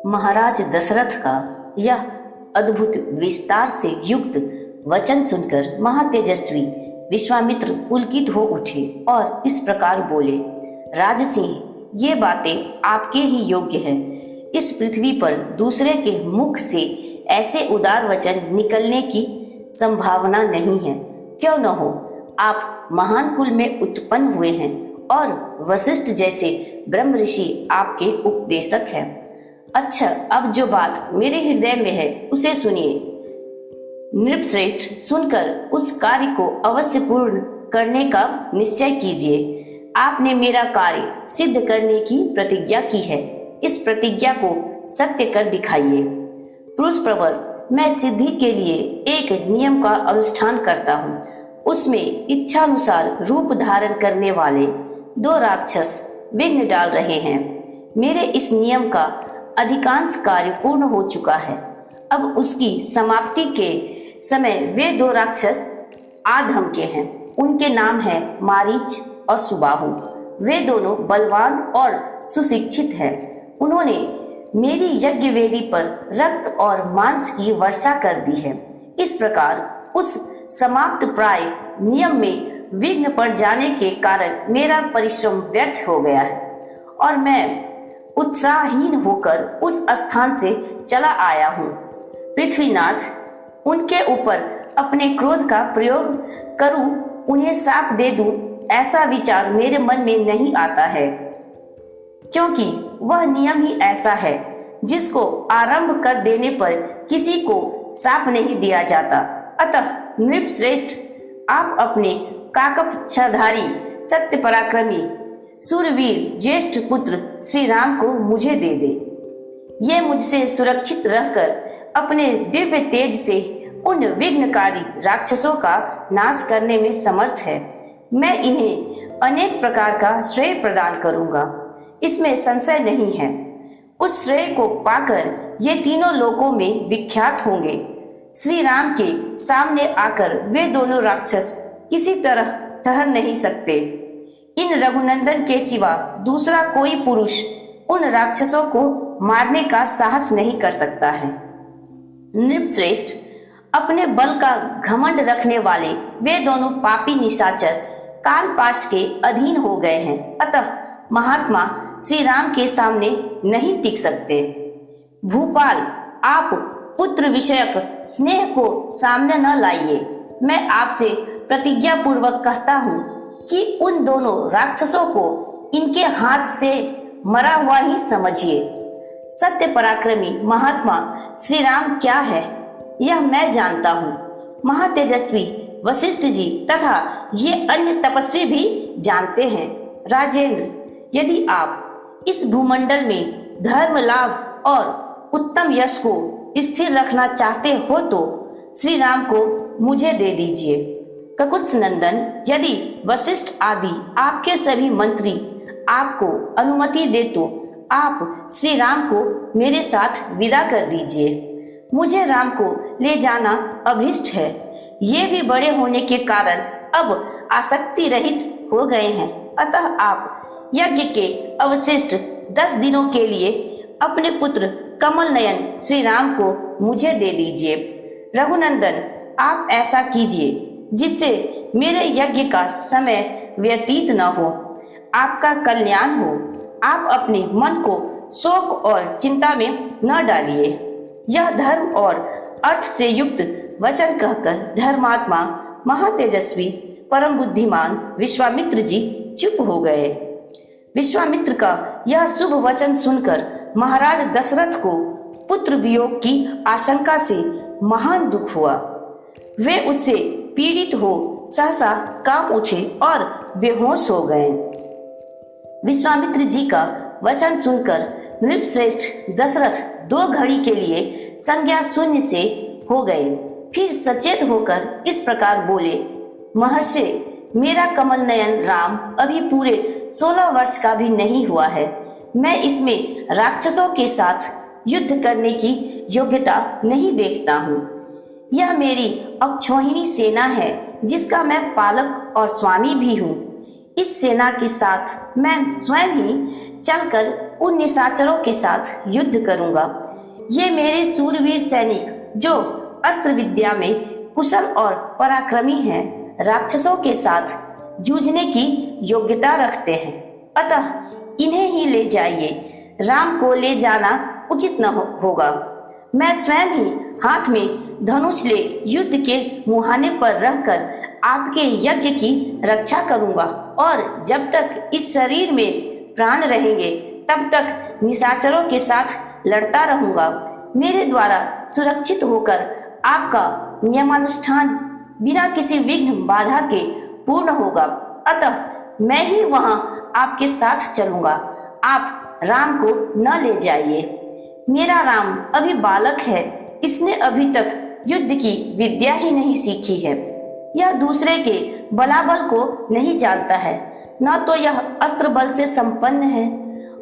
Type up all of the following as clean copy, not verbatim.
महाराज दशरथ का यह अद्भुत विस्तार से युक्त वचन सुनकर महातेजस्वी विश्वामित्र पुलकित हो उठे और इस प्रकार बोले, राजसिंह, ये बातें आपके ही योग्य हैं। इस पृथ्वी पर दूसरे के मुख से ऐसे उदार वचन निकलने की संभावना नहीं है। क्यों न हो, आप महान कुल में उत्पन्न हुए हैं और वशिष्ठ जैसे ब्रह्म ऋषि आपके उपदेशक हैं। अच्छा, अब जो बात मेरे हृदय में है उसे सुनिए। नृपश्रेष्ठ, सुनकर उस कार्य को अवश्य पूर्ण करने का निश्चय कीजिए। आपने मेरा कार्य सिद्ध करने की प्रतिज्ञा की है, इस प्रतिज्ञा को सत्य कर दिखाइए। पुरुष प्रवर, मैं सिद्धि के लिए एक नियम का अनुष्ठान करता हूँ। उसमें इच्छानुसार रूप धारण करने वाले 2 राक्षस विघ्न डाल रहे हैं। मेरे इस नियम का अधिकांश कार्य पूर्ण हो चुका है। अब उसकी समाप्ति के समय वे 2 राक्षस आ धमके हैं। उनके नाम है मारीच और सुबाहु। वे दोनों बलवान और सुशिक्षित हैं। उन्होंने मेरी यज्ञ वेदी पर रक्त और मांस की वर्षा कर दी है। इस प्रकार उस समाप्त प्राय नियम में विघ्न पड़ जाने के कारण मेरा परिश्रम व्यर्थ हो गया है और मैं उत्साहहीन होकर उस स्थान से चला आया हूँ। पृथ्वीनाथ, उनके ऊपर अपने क्रोध का प्रयोग करूं, उन्हें शाप दे दूं, ऐसा विचार मेरे मन में नहीं आता है, क्योंकि वह नियम ही ऐसा है जिसको आरंभ कर देने पर किसी को शाप नहीं दिया जाता। अतः नृपश्रेष्ठ, आप अपने काकपच्छाधारी सत्य पराक्रमी सूरवीर ज्येष्ठ पुत्र श्री राम को मुझे दे दे। ये मुझसे सुरक्षित रहकर अपने दिव्य तेज से उन विघ्नकारी राक्षसों का नाश करने में समर्थ है। मैं इन्हें अनेक प्रकार का श्रेय प्रदान करूंगा, इसमें संशय नहीं है। उस श्रेय को पाकर ये तीनों लोकों में विख्यात होंगे। श्री राम के सामने आकर वे दोनों राक्षस किसी तरह ठहर नहीं सकते। इन रघुनंदन के सिवा दूसरा कोई पुरुष उन राक्षसों को मारने का साहस नहीं कर सकता है। नृपश्रेष्ठ, अपने बल का घमंड रखने वाले वे दोनों पापी निशाचर कालपाश के अधीन हो गए हैं। अतः महात्मा श्री राम के सामने नहीं टिक सकते। भूपाल, आप पुत्र विषयक स्नेह को सामने न लाइए। मैं आपसे प्रतिज्ञा पूर्वक कहता हूँ कि उन दोनों राक्षसों को इनके हाथ से मरा हुआ ही समझिए। सत्य पराक्रमी महात्मा श्री राम क्या है, यह मैं जानता हूँ। महातेजस्वी वशिष्ठ जी तथा ये अन्य तपस्वी भी जानते हैं। राजेंद्र, यदि आप इस भूमंडल में धर्म लाभ और उत्तम यश को स्थिर रखना चाहते हो तो श्री राम को मुझे दे दीजिए। ककुत्स नंदन, यदि वशिष्ठ आदि आपके सभी मंत्री आपको अनुमति दे तो आप श्री राम को मेरे साथ विदा कर दीजिए। मुझे राम को ले जाना अभीष्ट है। ये भी बड़े होने के कारण अब आसक्ति रहित हो गए हैं। अतः आप यज्ञ के अवशिष्ट 10 दिनों के लिए अपने पुत्र कमल नयन श्री राम को मुझे दे दीजिए। रघुनंदन, आप ऐसा कीजिए जिससे मेरे यज्ञ का समय व्यतीत न हो, आपका कल्याण हो। आप अपने मन को शोक और चिंता में न डालिए। यह धर्म और अर्थ से युक्त वचन कहकर धर्मात्मा महातेजस्वी परम बुद्धिमान विश्वामित्र जी चुप हो गए। विश्वामित्र का यह शुभ वचन सुनकर महाराज दशरथ को पुत्र वियोग की आशंका से महान दुख हुआ। वे उससे पीड़ित हो सहसा कांप उठे और बेहोश हो गए। विश्वामित्र जी का वचन सुनकर नृपश्रेष्ठ दशरथ 2 घड़ी के लिए संज्ञा शून्य से हो गए। फिर सचेत होकर इस प्रकार बोले, महर्षि, मेरा कमल नयन राम अभी पूरे 16 वर्ष का भी नहीं हुआ है। मैं इसमें राक्षसों के साथ युद्ध करने की योग्यता नहीं देखता हूँ। यह मेरी अक्षौहिणी सेना है जिसका मैं पालक और स्वामी भी हूँ। इस सेना के साथ मैं स्वयं ही चलकर उन निशाचरों के साथ युद्ध करूंगा। ये मेरे सूरवीर सैनिक जो अस्त्र विद्या में कुशल और पराक्रमी हैं, राक्षसों के साथ जूझने की योग्यता रखते हैं। अतः इन्हें ही ले जाइए। राम को ले जाना उचित न होगा। मैं स्वयं ही हाथ में धनुष ले युद्ध के मुहाने पर रहकर आपके यज्ञ की रक्षा करूंगा और जब तक इस शरीर में प्राण रहेंगे तब तक निशाचरों के साथ लड़ता रहूंगा। मेरे द्वारा सुरक्षित होकर आपका नियमानुष्ठान बिना किसी विघ्न बाधा के पूर्ण होगा। अतः मैं ही वहां आपके साथ चलूंगा। आप राम को न ले जाइए। मेरा राम अभी बालक है, इसने अभी तक युद्ध की विद्या ही नहीं सीखी है। यह दूसरे के बलाबल को नहीं जानता है, न तो यह अस्त्र बल से संपन्न है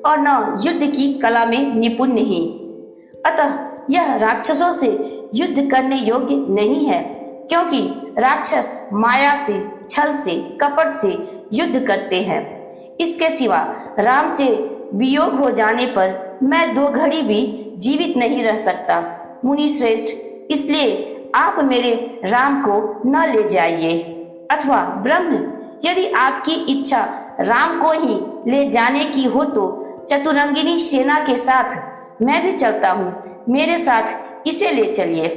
और न युद्ध की कला में निपुण नहीं। अतः यह राक्षसों से युद्ध करने योग्य नहीं है, क्योंकि राक्षस माया से, छल से, कपट से युद्ध करते हैं। इसके सिवा राम से वियोग हो जाने पर मैं 2 घड़ी भी जीवित नहीं रह सकता। मुनि श्रेष्ठ, इसलिए आप मेरे राम को न ले जाइए। अथवा ब्रह्म, यदि आपकी इच्छा राम को ही ले जाने की हो तो चतुरंगिनी सेना के साथ मैं भी चलता हूँ। मेरे साथ इसे ले चलिए।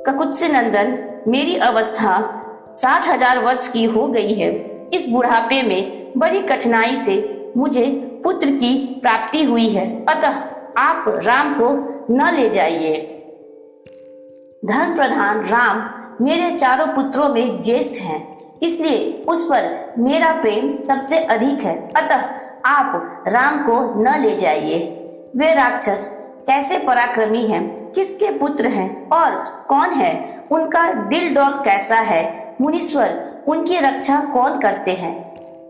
ककुत्स नंदन, मेरी अवस्था 60,000 वर्ष की हो गई है। इस बुढ़ापे में बड़ी कठिनाई से मुझे पुत्र की प्राप्ति हुई है। अतः आप राम को न ले जाइए। धर्म प्रधान राम मेरे चारों पुत्रों में ज्येष्ठ हैं, इसलिए उस पर मेरा प्रेम सबसे अधिक है। अतः आप राम को न ले जाइए। वे राक्षस कैसे पराक्रमी हैं, किसके पुत्र हैं और कौन है, उनका दिल डौल कैसा है, मुनीश्वर उनकी रक्षा कौन करते हैं।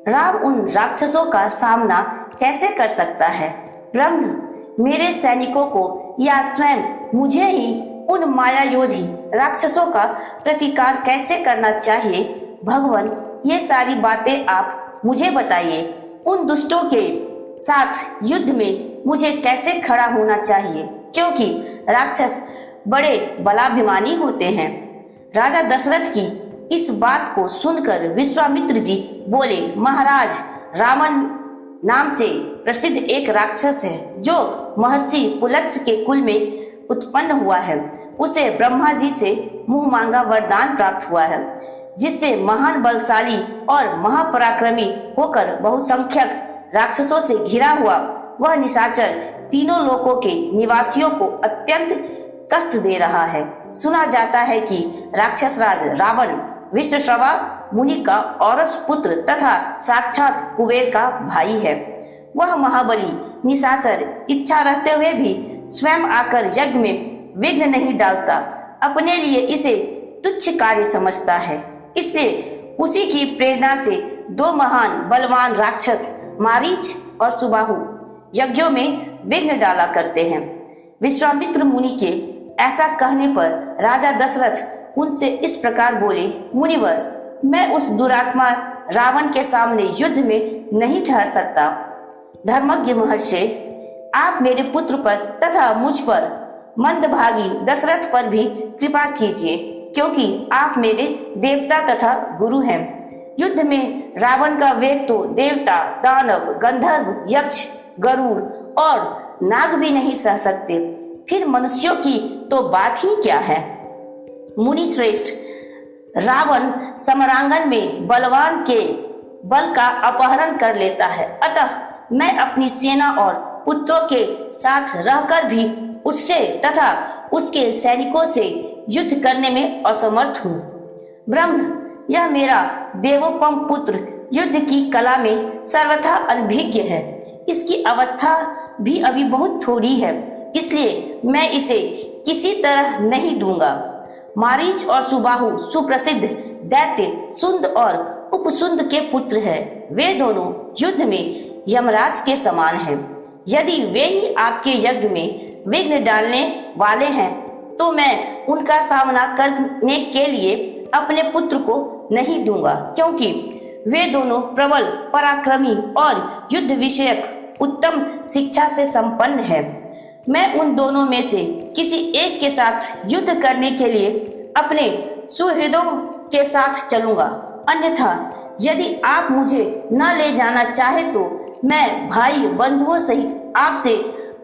राम उन राक्षसों का सामना कैसे कर सकता है। ब्रह्म, मेरे सैनिकों को या स्वयं मुझे ही उन माया योधी राक्षसों का प्रतिकार कैसे करना चाहिए। भगवान, ये सारी बातें आप मुझे बताइए। उन दुष्टों के साथ युद्ध में मुझे कैसे खड़ा होना चाहिए, क्योंकि राक्षस बड़े बलाभिमानी होते हैं। राजा दशरथ की इस बात को सुनकर विश्वामित्र जी बोले, महाराज, रावण नाम से प्रसिद्ध एक राक्षस है जो महर्षि पुलत्स के कुल में उत्पन्न हुआ है। उसे ब्रह्मा जी से मुंह मांगा वरदान प्राप्त हुआ है, जिससे महान बलशाली और महापराक्रमी होकर बहुसंख्यक राक्षसों से घिरा हुआ वह निशाचर तीनों लोकों के निवासियों को अत्यंत कष्ट दे रहा है। सुना जाता है कि राक्षस राज रावण विश्वश्रवा मुनि का औरस पुत्र तथा साक्षात कुबेर का भाई है। वह महाबली निशाचर इच्छा रहते हुए भी स्वयं आकर यज्ञ में विघ्न नहीं डालता, अपने लिए इसे तुच्छ कार्य समझता है। इसलिए उसी की प्रेरणा से 2 महान बलवान राक्षस मारीच और सुबाहु यज्ञों में विघ्न डाला करते हैं। विश्वामित्र मुनि के ऐसा कहने पर राजा दशरथ उनसे इस प्रकार बोले, मुनिवर, मैं उस दुरात्मा रावण के सामने युद्ध में नहीं ठहर सकता। धर्मज्ञ महर्षि, आप मेरे पुत्र पर तथा मुझ पर मंदभागी दशरथ पर भी कृपा कीजिए, क्योंकि आप मेरे देवता तथा गुरु हैं। युद्ध में रावण का वेग तो देवता, दानव, गंधर्व, यक्ष, गरुड़ और नाग भी नहीं सह सकते, फिर मनुष्यों की तो बात ही क्या है। मुनि श्रेष्ठ, रावण समरांगन में बलवान के बल का अपहरण कर लेता है। अतः मैं अपनी सेना और पुत्रों के साथ रहकर भी उससे तथा उसके सैनिकों से युद्ध करने में असमर्थ हूँ। ब्रह्म, यह मेरा देवोपम पुत्र युद्ध की कला में सर्वथा अनभिज्ञ है। इसकी अवस्था भी अभी बहुत थोड़ी है, इसलिए मैं इसे किसी तरह नहीं दूंगा। मारीच और सुबाहु सुप्रसिद्ध दैत्य सुंद और उपसुंद के पुत्र हैं। वे दोनों युद्ध में यमराज के समान हैं। यदि वे ही आपके यज्ञ में विघ्न डालने वाले हैं तो मैं उनका सामना करने के लिए अपने पुत्र को नहीं दूंगा, क्योंकि वे दोनों प्रबल, पराक्रमी और युद्ध विषयक उत्तम शिक्षा से संपन्न है। मैं उन दोनों में से किसी एक के साथ युद्ध करने के लिए अपने सुहृदों के साथ चलूंगा, अन्यथा यदि आप मुझे न ले जाना चाहे तो मैं भाई बंधुओं सहित आपसे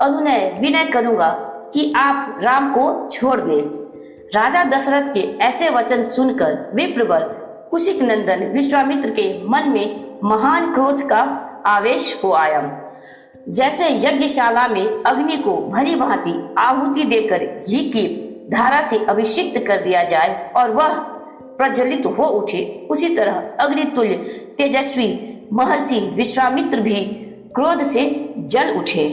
अनुनय विनय करूंगा कि आप राम को छोड़ दें। राजा दशरथ के ऐसे वचन सुनकर विप्रवर कुशिक नंदन विश्वामित्र के मन में महान क्रोध का आवेश हो आया। जैसे यज्ञशाला में अग्नि को भली भांति आहुति देकर घी की धारा से अभिषिक्त कर दिया जाए और वह प्रज्वलित हो उठे, उसी तरह अग्नितुल्य तेजस्वी महर्षि विश्वामित्र भी क्रोध से जल उठे।